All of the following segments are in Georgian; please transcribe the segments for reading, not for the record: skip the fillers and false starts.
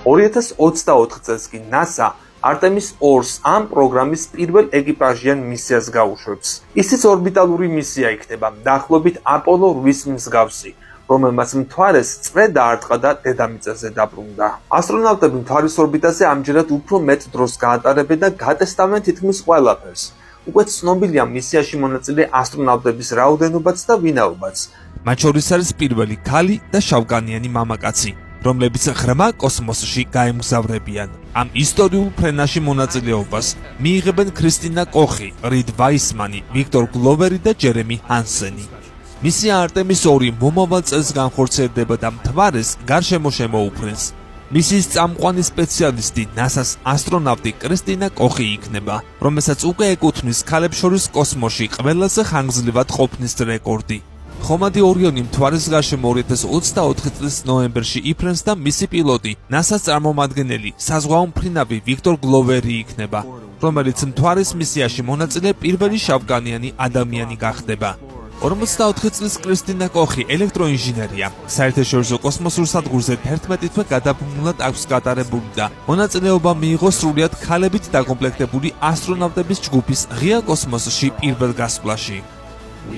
2024 წელს კი NASA Artemis 2-ს ამ პროგრამის პირველ ეკიპაჟიან მისიას გაუშვებს. ისიც ორბიტალური მისია იქნება, დაახლოებით Apollo 8-ის მსგავსი, რომელმაც მთვარეს წრე დაარტყა და დედამიწაზე დაბრუნდა. ასტრონავტები მთვარის ორბიტაზე ამჯერად უფრო მეტ დროს გაატარებენ და გატესტავენ თითქმის ყველაფერს. უკვე ცნობილია მისიაში მონაწილე ასტრონავტების რაოდენობაც და ვინაობაც. მათ შორის არის პირველი ქალი და შავკანიანი მამაკაცი, რომლებიც ღრმა კოსმოსში გაემგზავრებიან. ამ ისტორიულ ფრენაში მონაწილეობას მიიღებენ ქრისტინა კოხი, რიდ ვაისმანი, ვიქტორ გლოვერი და ჯერემი ჰანსენი. მისია არტემის 2 მომავალ წელს განხორციელდება და მთვარეს გარშემო შემოუფრენს. მისიის წამყვანი სპეციალისტი NASA-ს ასტრონავტი კრისტინა კოხი იქნება, რომელსაც უკვე ეკუთვნის ქალებს შორის კოსმოსში ყველაზე ხანგრძლივად ყოფნის რეკორდი. ხომადი ორიონი მთვარის გარშემო 2024 წლის ნოემბერში იფრენს და მისი პილოტი NASA-ს წარმომადგენელი საზღვაო მფრინავი ვიქტორ გლოვერი იქნება, რომელიც მთვარის მისიაში მონაწილე პირველი შავკანიანი ადამიანი გახდება. 44 წლის კრისტინა კოხი ელექტროინჟინერია. საერთაშორისო კოსმოსურ სადგურზე 11 თვე გადაბმულად აქვს გატარებული და მონაწილეობა მიიღო სრულიად ქალებით დაკომპლექტებული ასტრონავტების ჯგუფის ღია კოსმოსში პირველ გასვლაში.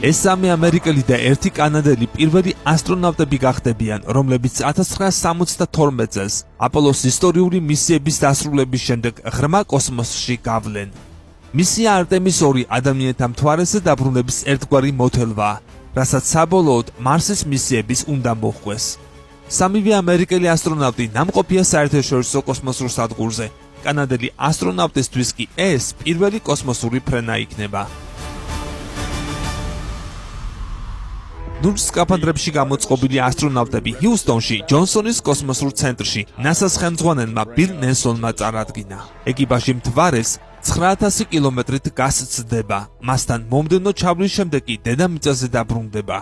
ეს 3 ამერიკელი და 1 კანადელი პირველი ასტრონავტები გახდებიან, რომლებიც 1972 წელს აპოლოს ისტორიული მისიების დასრულების შემდეგ ღრმა კოსმოსში გავლენ. მისია არტემის 2 ადამიანთა მთვარეზე დაბრუნების ერთგვარი მოთელვაა, რასაც საბოლოოდ მარსის მისიების უნდა მოჰყვეს. სამივე ამერიკელი ასტრონავტი ნამყოფია საერთაშორისო კოსმოსურ სადგურზე. კანადელი ასტრონავტისთვის კი ეს პირველი კოსმოსური ფრენა იქნება. ნურჯ სკაფანდრებში გამოწყობილი ასტრონავტები ჰიუსტონში, ჯონსონის კოსმოსურ ცენტრში NASA-ს ხელმძღვანელმა ბილ ნელსონმა წარადგინა. ეკიპაჟი მთვარეს 9000 კილომეტრით გასცდება, მასთან მომდევნო ჩავლის შემდეგ კი დედამიწაზე დაბრუნდება.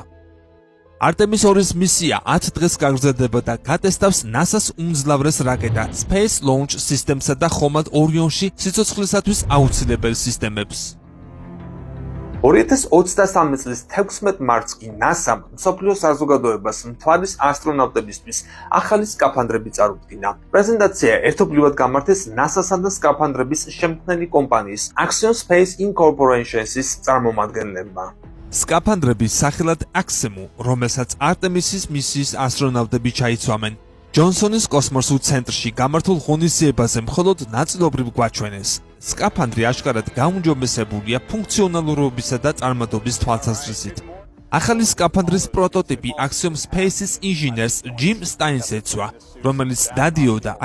არტემის 2-ის მისია 10 დღეს გაგრძელდება და გატესტავს NASA-ს უმძლავრეს რაკეტა Space Launch System-სა და ხომალდ ორიონში სიცოცხლისათვის აუცილებელ სისტემებს. 2023 წლის 16 მარტს კი NASA-მ მსოფლიო საზოგადოებას მთვარის ასტრონავტებისთვის ახალი სკაფანდრები წარუდგინა. პრეზენტაცია ერთობლივად გამართეს NASA-სა და სკაფანდრების შემქმნელი კომპანიის Axiom Space Incorporated-ის წარმომადგენლებმა. სკაფანდრების სახელად Axiom, რომელსაც არტემისის მისიის ასტრონავტები ჩაიცვამენ, ჯონსონის კოსმოსურ ცენტრში გამართულ ღონისძიებაზე მხოლოდ ნაწილობრივ გვაჩვენეს. სკაფანდრი აშკარად გაუმჯობესებულია ფუნქციონალურობისა და წარმადობის თვალსაზრისით. ახალი სკაფანდრის პროტოტიპი Axiom Space-ის ინჟინერს ჯიმ სტაინს ეცვა, რომელიც დადიოდა